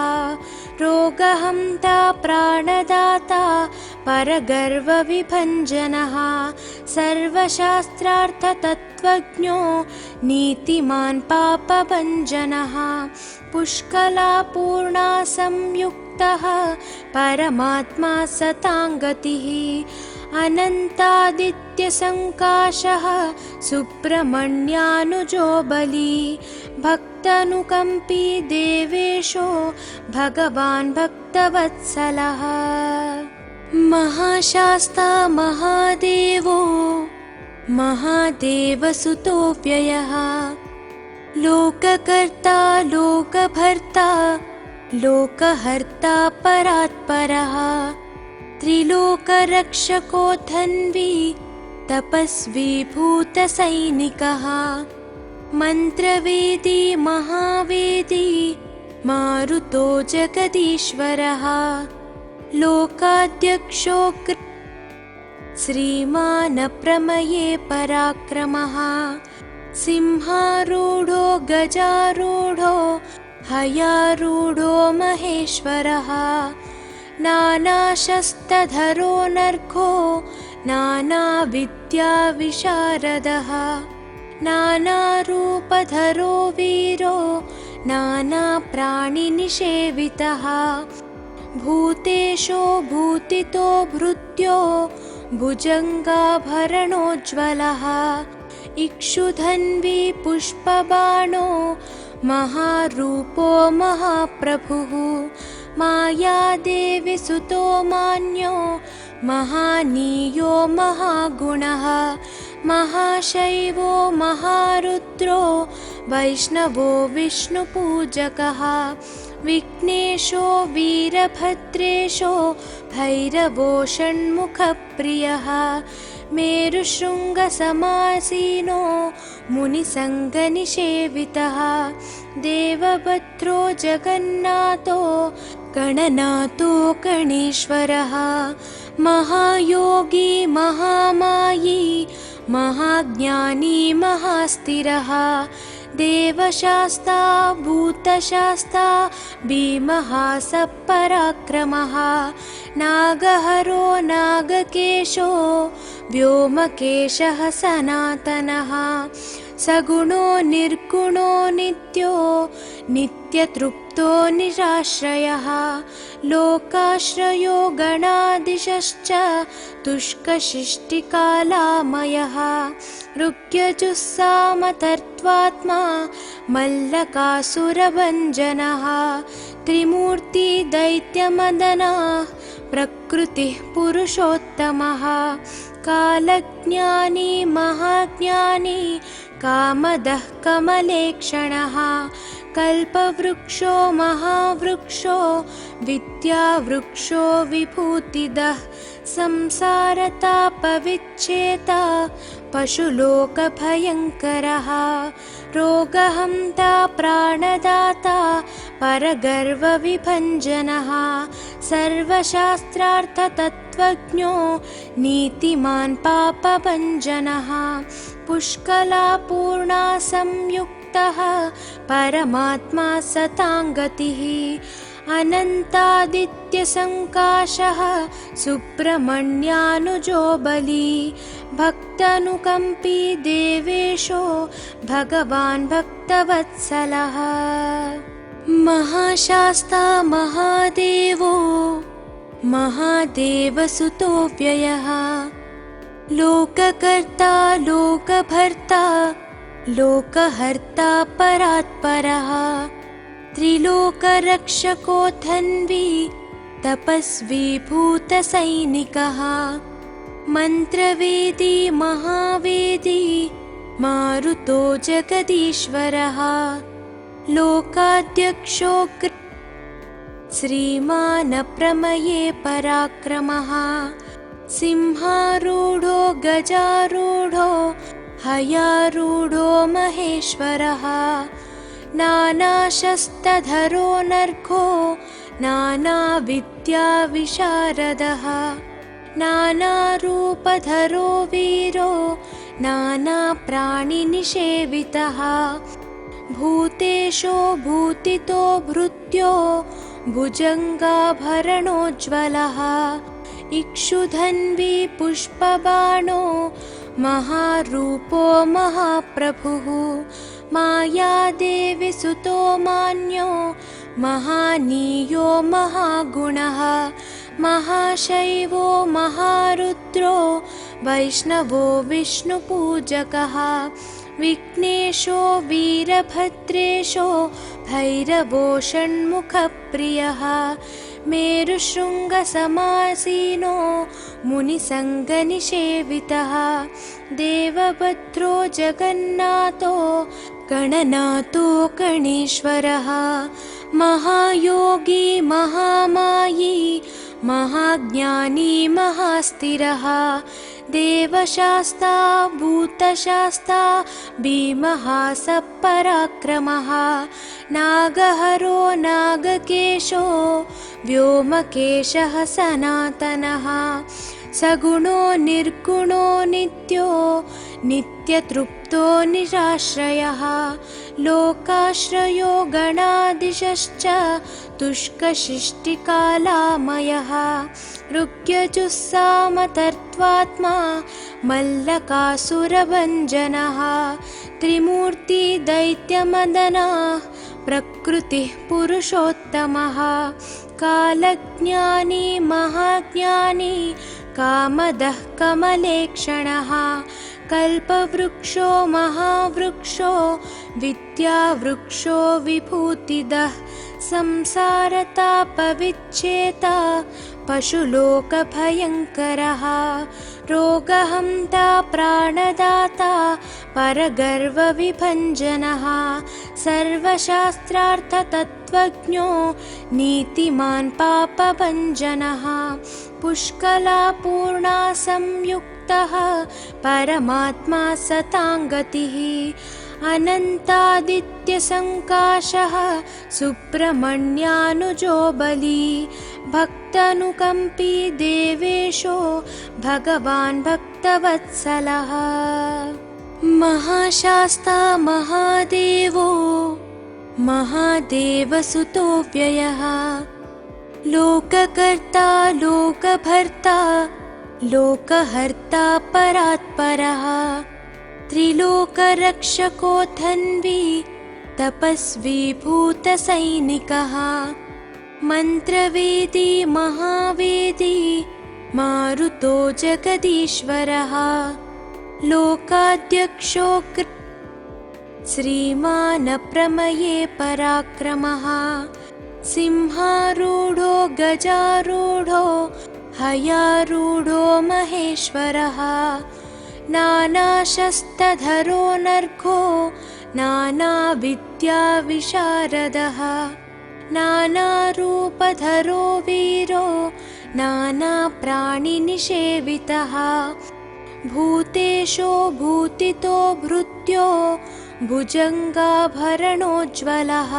[SPEAKER 1] रोगहन्ता प्राणदाता परगर्वविभञ्जनः सर्वशास्त्रार्थतत्त्वज्ञो नीतिमान् पापभञ्जनः पुष्कलापूर्णा संयुक्तः परमात्मा सताङ्गतिः अनन्तादित्यसङ्काशः सुब्रह्मण्यानुजो बली भक्तानुकम्पी देवेशो भगवान् भक्तवत्सलः महाशास्ता महादेवो महादेवसुतोऽव्ययः लोककर्ता लोकभर्ता लोकहर्ता परात्परः त्रिलोकरक्षको धन्वी तपस्वी भूतसैनिकः मन्त्रवेदी महावेदी मारुतो जगदीश्वरः लोकाध्यक्षो श्रीमानप्रमये पराक्रमः सिंहारूढो गजारूढो हयारूढो महेश्वरः नानाशस्त्रधरो नर्घो नानाविद्याविशारदः नानारूपधरो वीरो नानाप्राणिनिषेवितः भूतेशो भूतितो भृत्यो भुजङ्गाभरणोज्ज्वलः इक्षुधन्वी पुष्पबाणो महारूपो महाप्रभुः मायादेवी सुतो मान्यो महानीयो महागुणः महाशैवो महारुद्रो वैष्णवो विष्णुपूजकः विघ्नेशो वीरभद्रेशो भैरवो षण्मुखप्रियः मेरुशृङ्गसमासीनो मुनिसङ्गनिषेवितः देवभद्रो जगन्नाथो गणनाथो गणेश्वरः महायोगी महामायी महाज्ञानी महास्थिरः देवशास्ता भूतशास्ता भीमः सपराक्रमः नागहरो नागकेशो व्योमकेशः सनातनः सगुणो निर्गुणो नित्यो नित्यतृप्तो निराश्रयः लोकाश्रयो गणादिशश्च तुष्कशिष्टिकालामयः ऋग्यजुस्सामतर्त्वात्मा मल्लकासुरभञ्जनः त्रिमूर्तिदैत्यमदनः प्रकृतिः पुरुषोत्तमः कालज्ञानी महाज्ञानी कामदः कमलेक्षणः कल्पवृक्षो महावृक्षो विद्यावृक्षो विभूतिदः संसारतापविच्छेता पशुलोकभयङ्करः रोगहन्ता प्राणदाता परगर्वविभञ्जनः सर्वशास्त्रार्थतत्त्वज्ञो नीतिमान् पापभञ्जनः पुष्कलापूर्णा संयुक्तः परमात्मा सताङ्गतिः अनन्तादित्यसङ्काशः सुब्रह्मण्यानुजो बली भक्तानुकम्पी देवेशो भगवान् भक्तवत्सलः महाशास्ता महादेवो महादेवसुतो व्ययः लोककर्ता लोकभर्ता लोकहर्ता परात्परः त्रिलोकरक्षको धन्वी तपस्वी भूतसैनिकः मन्त्रवेदी महावेदी मारुतो जगदीश्वरः लोकाध्यक्षो श्रीमान् प्रमये पराक्रमः सिंहारूढो गजारूढो हयारूढो महेश्वरः नानाशस्त्रधरो नर्घो नानाविद्याविशारदः नानारूपधरो वीरो नानाप्राणिनिषेवितः भूतेशो भूतितो भृत्यो भुजङ्गाभरणोज्ज्वलः इक्षुधन्वी पुष्पबाणो महारूपो महाप्रभुः मायादेवी सुतो मान्यो महानीयो महागुणः महाशैवो महारुद्रो वैष्णवो विष्णुपूजकः विघ्नेशो वीरभद्रेशो भैरवो षण्मुखप्रियः मेरुशृङ्गसमासीनो मुनिसङ्गनिषेवितः देवभद्रो जगन्नाथो गणनाथो गणेश्वरः महायोगी महामायी महाज्ञानी महास्थिरः देवशास्ता भूतशास्ता भीमः सपराक्रमः नागहरो नागकेशो व्योमकेशः सनातनः सगुणो निर्गुणो नित्यो नित्यतृप्तो निराश्रयः लोकाश्रयो गणाधीशश्च तुष्कशिष्टिकालामयः ऋग्यजुस्सामतर्त्वात्मा मल्लकासुरभञ्जनः त्रिमूर्ति दैत्यमदनः प्रकृतिः पुरुषोत्तमः कालज्ञानी महाज्ञानी कामदः कमलेक्षणः कल्पवृक्षो महावृक्षो विद्यावृक्षो विभूतिदः संसारतापविच्छेता पशुलोकभयङ्करः रोगहन्ता प्राणदाता परगर्वविभञ्जनः सर्वशास्त्रार्थतत्त्वज्ञो नीतिमान् पापभञ्जनः पुष्कलापूर्णा संयुक्तः परमात्मा सताङ्गतिः अनन्तादित्यसङ्काशः सुब्रह्मण्यानुजो बली भक्तानुकम्पी देवेशो भगवान् भक्तवत्सलः महाशास्ता महादेवो महादेवसुतो व्ययः लोककर्ता लोकभर्ता लोकहर्ता परात्परः त्रिलोकरक्षको धन्वी तपस्वी भूतसैनिकः मन्त्रवेदी महावेदी मारुतो जगदीश्वरः लोकाध्यक्षो श्रीमान् प्रमये पराक्रमः सिंहारूढो गजारूढो हयारूढो महेश्वरः नानाशस्त्रधरो नर्घो नानाविद्याविशारदः नानारूपधरो वीरो नानाप्राणिनिषेवितः भूतेशो भूतितो भृत्यो भुजङ्गाभरणोज्ज्वलः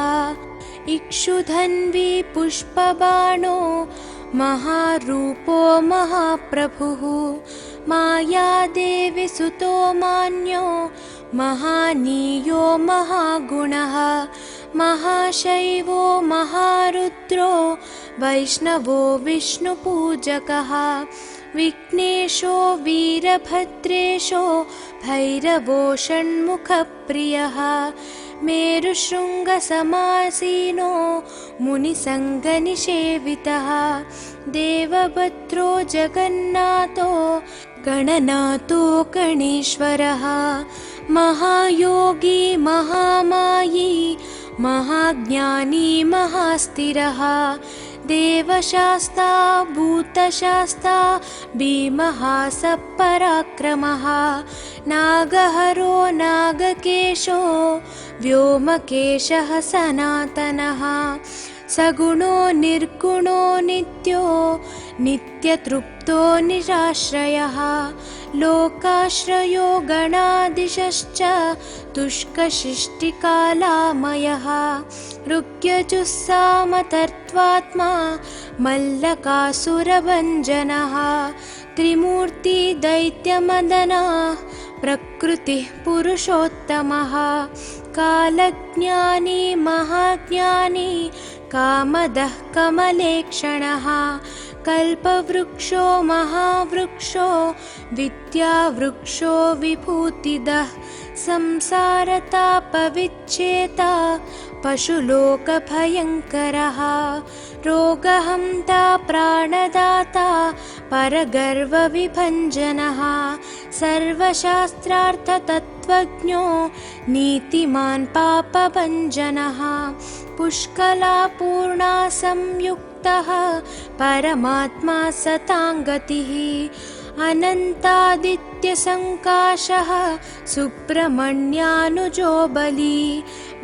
[SPEAKER 1] इक्षुधन्वी पुष्पबाणो महारूपो महाप्रभुः मायादेवी सुतो मान्यो महानीयो महागुणः महाशैवो महारुद्रो वैष्णवो विष्णुपूजकः विघ्नेशो वीरभद्रेशो भैरवो षण्मुखप्रियः मेरुशृङ्गसमासीनो मुनिसङ्गनिषेवितः देवभद्रो जगन्नाथो गणनाथो गणेश्वरः महायोगी महामायी महाज्ञानी महास्थिरः देवशास्ता भूतशास्ता भीमः सपराक्रमः नागहरो नागकेशो व्योमकेशः सनातनः सगुणो निर्गुणो नित्यो नित्यतृप्तो निराश्रयः लोकाश्रयो गणाधीशश्च तुष्कशिष्टिकालामयः ऋग्यजुस्सामतर्त्वात्मा मल्लकासुरभञ्जनः त्रिमूर्तिदैत्यमदनः प्रकृतिः पुरुषोत्तमः कालज्ञानी महाज्ञानी कामदः कमलेक्षणः कल्पवृक्षो महावृक्षो विद्यावृक्षो विभूतिदः संसारतापविच्छेता पशुलोकभयङ्करः रोगहन्ता प्राणदाता परगर्वविभञ्जनः सर्वशास्त्रार्थतत्त्वज्ञो नीतिमान् पापभञ्जनः पुष्कलापूर्णा संयुक्तः परमात्मा सताङ्गतिः अनन्तादित्यसङ्काशः सुब्रह्मण्यानुजो बली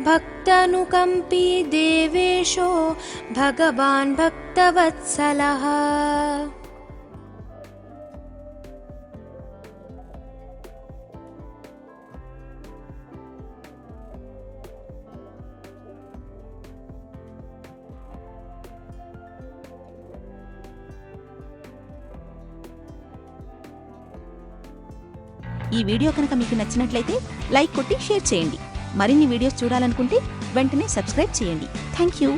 [SPEAKER 1] भक्तानुकम्पी देवेशो भगवान् भक्तवत्सलः।
[SPEAKER 2] ఈ వీడియో కనుక మీకు నచ్చినట్లయితే లైక్ కొట్టి షేర్ చేయండి. మరిన్ని వీడియోస్ చూడాలనుకుంటే వెంటనే సబ్స్క్రైబ్ చేయండి. Thank you.